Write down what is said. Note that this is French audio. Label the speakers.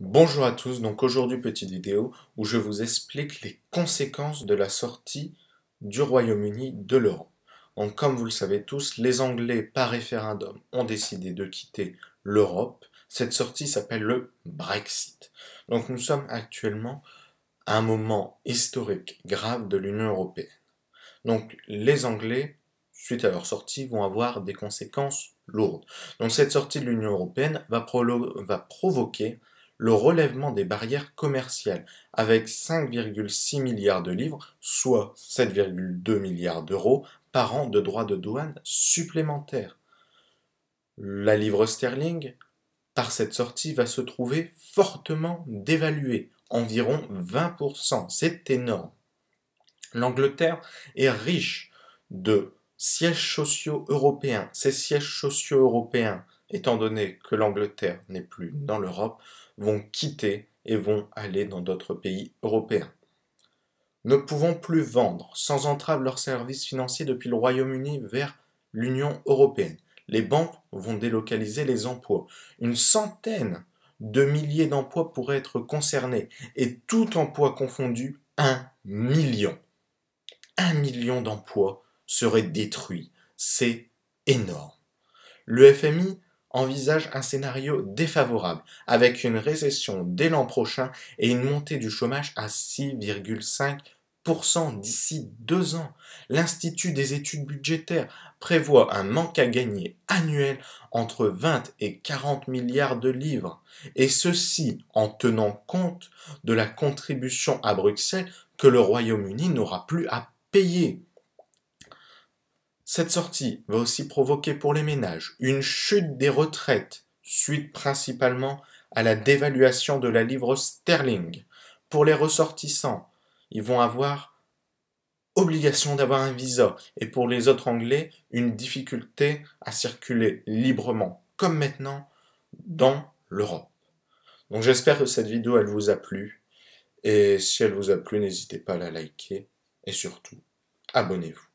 Speaker 1: Bonjour à tous, donc aujourd'hui petite vidéo où je vous explique les conséquences de la sortie du Royaume-Uni de l'Europe. Donc comme vous le savez tous, les Anglais par référendum ont décidé de quitter l'Europe. Cette sortie s'appelle le Brexit. Donc nous sommes actuellement à un moment historique grave de l'Union européenne. Donc les Anglais, suite à leur sortie, vont avoir des conséquences lourdes. Donc cette sortie de l'Union européenne va provoquer le relèvement des barrières commerciales avec 5,6 milliards de livres, soit 7,2 milliards d'euros par an de droits de douane supplémentaires. La livre sterling, par cette sortie, va se trouver fortement dévaluée, environ 20%. C'est énorme. L'Angleterre est riche de sièges sociaux européens. Ces sièges sociaux européens, étant donné que l'Angleterre n'est plus dans l'Europe, vont quitter et vont aller dans d'autres pays européens. Ne pouvons plus vendre sans entrave leurs services financiers depuis le Royaume-Uni vers l'Union européenne. Les banques vont délocaliser les emplois. Une centaine de milliers d'emplois pourraient être concernés et tout emploi confondu, 1 million. 1 million d'emplois seraient détruits. C'est énorme. Le FMI envisage un scénario défavorable, avec une récession dès l'an prochain et une montée du chômage à 6,5% d'ici 2 ans. L'Institut des études budgétaires prévoit un manque à gagner annuel entre 20 et 40 milliards de livres, et ceci en tenant compte de la contribution à Bruxelles que le Royaume-Uni n'aura plus à payer. Cette sortie va aussi provoquer pour les ménages une chute des retraites, suite principalement à la dévaluation de la livre sterling. Pour les ressortissants, ils vont avoir obligation d'avoir un visa, et pour les autres Anglais, une difficulté à circuler librement, comme maintenant, dans l'Europe. Donc j'espère que cette vidéo elle vous a plu, et si elle vous a plu, n'hésitez pas à la liker, et surtout, abonnez-vous.